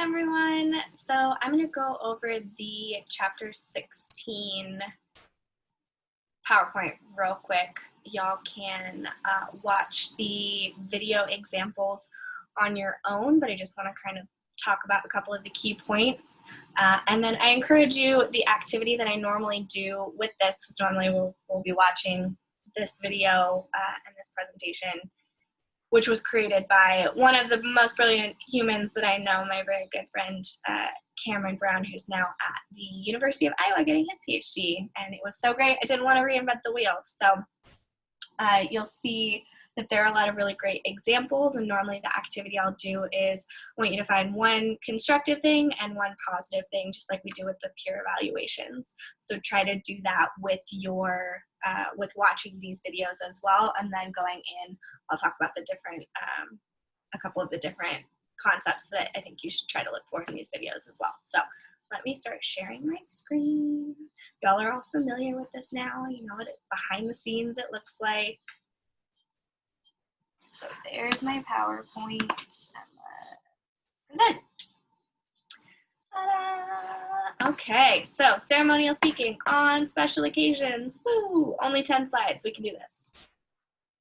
everyone. So I'm going to go over the chapter 16 PowerPoint real quick. Y'all can watch the video examples on your own, but I just want to kind of talk about a couple of the key points. And then I encourage you, the activity that I normally do with this, because normally we'll be watching this video and this presentation, which was created by one of the most brilliant humans that I know, my very good friend, Cameron Brown, who's now at the University of Iowa getting his PhD. And it was so great, I didn't want to reinvent the wheel. So you'll see that there are a lot of really great examples, and normally the activity I'll do is I want you to find one constructive thing and one positive thing, just like we do with the peer evaluations. So try to do that with your with watching these videos as well, and then going in, I'll talk about the different a couple of the different concepts that I think you should try to look for in these videos as well. So let me start sharing my screen. Y'all are all familiar with this now. You know what behind the scenes it looks like. So there's my PowerPoint. Present. Ta-da! Okay, so ceremonial speaking on special occasions. Woo! Only 10 slides. We can do this.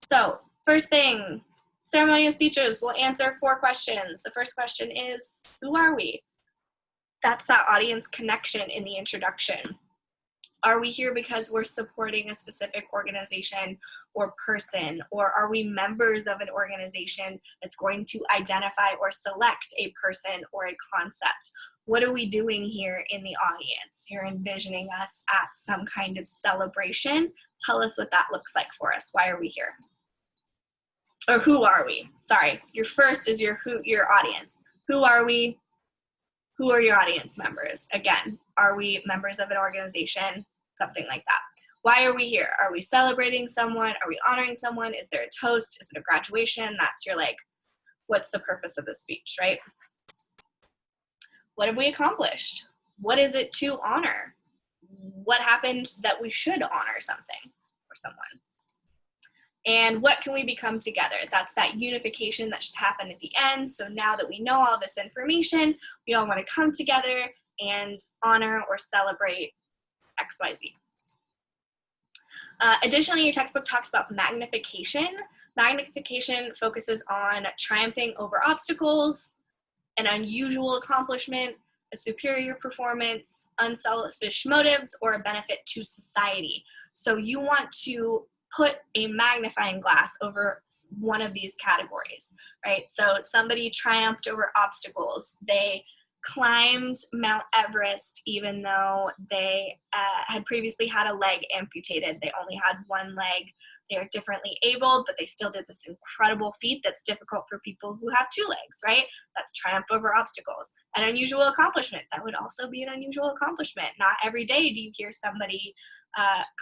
So first thing, ceremonial speeches will answer 4 questions. The first question is, who are we? That's that audience connection in the introduction. Are we here because we're supporting a specific organization or person, or are we members of an organization that's going to identify or select a person or a concept? What are we doing here in the audience? You're envisioning us at some kind of celebration. Tell us what that looks like for us. Why are we here? Or who are we? Sorry, your first is your audience. Who are we? Who are your audience members? Again, are we members of an organization? Something like that. Why are we here? Are we celebrating someone? Are we honoring someone? Is there a toast? Is it a graduation? That's your what's the purpose of the speech, right? What have we accomplished? What is it to honor? What happened that we should honor something or someone? And what can we become together? That's that unification that should happen at the end. So now that we know all this information, we all want to come together and honor or celebrate XYZ. Additionally, your textbook talks about magnification. Magnification focuses on triumphing over obstacles, an unusual accomplishment, a superior performance, unselfish motives, or a benefit to society. So you want to put a magnifying glass over one of these categories, right? So somebody triumphed over obstacles. They climbed Mount Everest even though they had previously had a leg amputated. They only had one leg. They are differently abled, but they still did this incredible feat that's difficult for people who have 2 legs, right? That's triumph over obstacles. An unusual accomplishment. That would also be an unusual accomplishment. Not every day do you hear somebody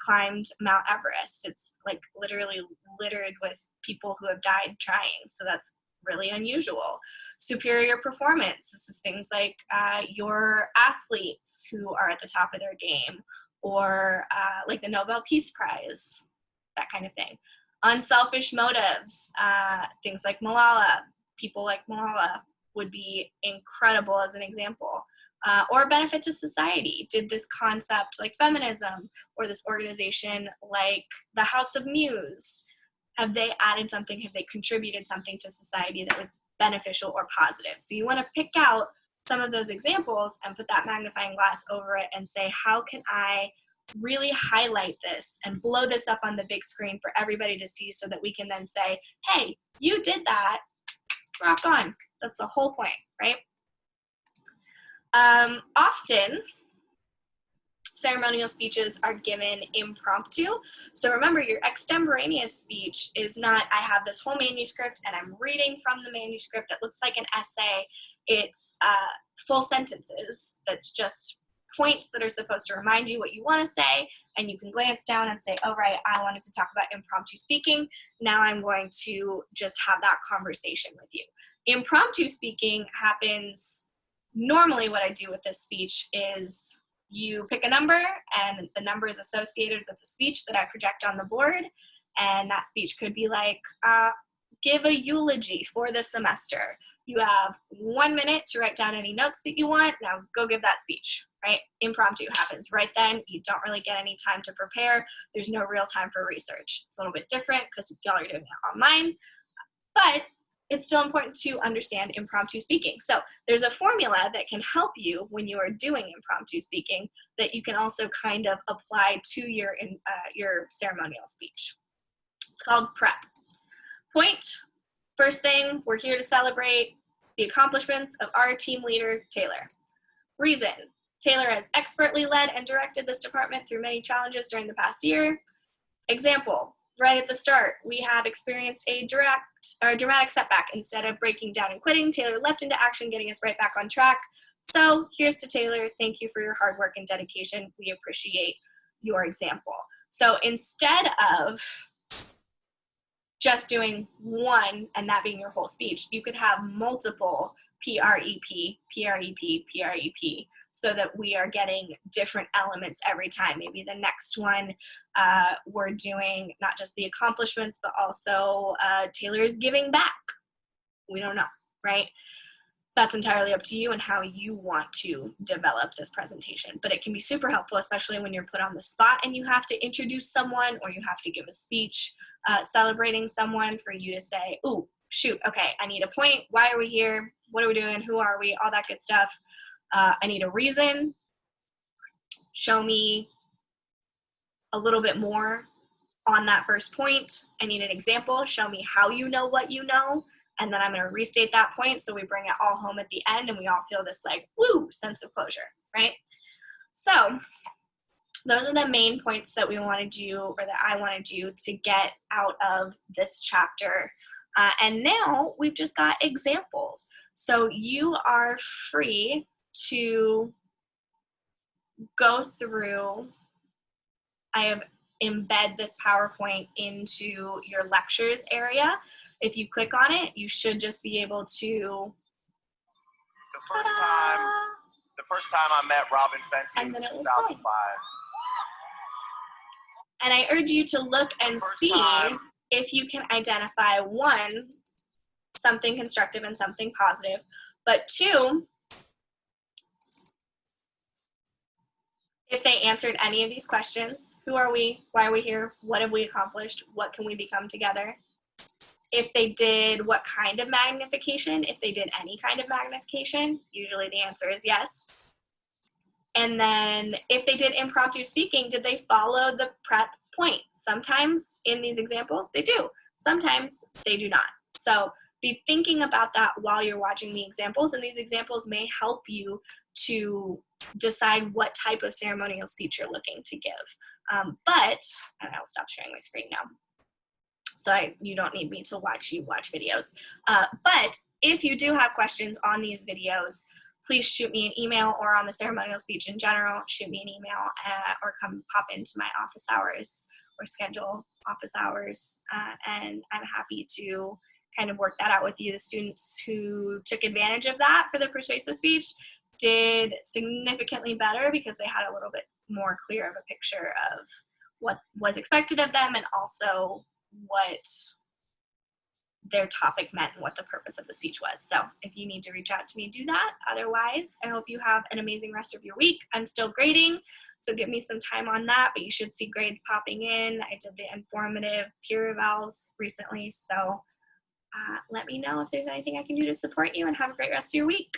climbed Mount Everest. It's like literally littered with people who have died trying. So that's really unusual. Superior performance. This is things like your athletes who are at the top of their game, or like the Nobel Peace Prize, that kind of thing. Unselfish motives. Things like Malala. People like Malala would be incredible as an example. Or benefit to society. Did this concept like feminism or this organization like the House of Muse, have they added something, have they contributed something to society that was beneficial or positive? So you want to pick out some of those examples and put that magnifying glass over it and say, how can I really highlight this and blow this up on the big screen for everybody to see, so that we can then say, hey, you did that, rock on. That's the whole point, right? Often, ceremonial speeches are given impromptu. So remember, your extemporaneous speech is not, I have this whole manuscript and I'm reading from the manuscript that looks like an essay. It's full sentences. That's just points that are supposed to remind you what you want to say, and you can glance down and say, oh, right, I wanted to talk about impromptu speaking. Now I'm going to just have that conversation with you. Impromptu speaking happens, normally what I do with this speech is you pick a number, and the number is associated with the speech that I project on the board. And that speech could be like, give a eulogy for the semester. You have 1 minute to write down any notes that you want. Now go give that speech, right? Impromptu happens right then. You don't really get any time to prepare. There's no real time for research. It's a little bit different because y'all are doing it online, but it's still important to understand impromptu speaking. So there's a formula that can help you when you are doing impromptu speaking that you can also kind of apply to your ceremonial speech. It's called PREP. Point, first thing, we're here to celebrate the accomplishments of our team leader, Taylor. Reason, Taylor has expertly led and directed this department through many challenges during the past year. Example, right at the start, we have experienced a dramatic setback. Instead of breaking down and quitting, Taylor leapt into action, getting us right back on track. So here's to Taylor. Thank you for your hard work and dedication. We appreciate your example. So instead of just doing one and that being your whole speech, you could have multiple PREP, PREP, PREP, so that we are getting different elements every time. Maybe the next one, we're doing not just the accomplishments, but also Taylor's giving back. We don't know, right? That's entirely up to you and how you want to develop this presentation. But it can be super helpful, especially when you're put on the spot and you have to introduce someone or you have to give a speech celebrating someone, for you to say, ooh, shoot, okay, I need a point. Why are we here? What are we doing? Who are we? All that good stuff. I need a reason. Show me a little bit more on that first point. I need an example. Show me how you know what you know. And then I'm going to restate that point so we bring it all home at the end and we all feel this like, woo, sense of closure, right? So those are the main points that we want to do, or that I want to do, to get out of this chapter. And now we've just got examples. So you are free to go through. I have embed this PowerPoint into your lectures area. If you click on it, you should just be able to. The first time I met Robin Fenty was 2005. And I urge you to look and see if you can identify, one, something constructive and something positive, but two, if they answered any of these questions. Who are we? Why are we here? What have we accomplished? What can we become together? If they did what kind of magnification, if they did any kind of magnification, usually the answer is yes. And then if they did impromptu speaking, did they follow the prep point? Sometimes in these examples, they do. Sometimes they do not. So be thinking about that while you're watching the examples, and these examples may help you to decide what type of ceremonial speech you're looking to give. And I'll stop sharing my screen now, so you don't need me to watch you watch videos. But if you do have questions on these videos, please shoot me an email, or on the ceremonial speech in general, shoot me an email or come pop into my office hours or schedule office hours. And I'm happy to kind of work that out with you. The students who took advantage of that for the persuasive speech did significantly better because they had a little bit more clear of a picture of what was expected of them, and also what their topic meant and what the purpose of the speech was. So if you need to reach out to me, do that. Otherwise, I hope you have an amazing rest of your week. I'm still grading, so give me some time on that, but you should see grades popping in. I did the informative peer evals recently, so let me know if there's anything I can do to support you, and have a great rest of your week.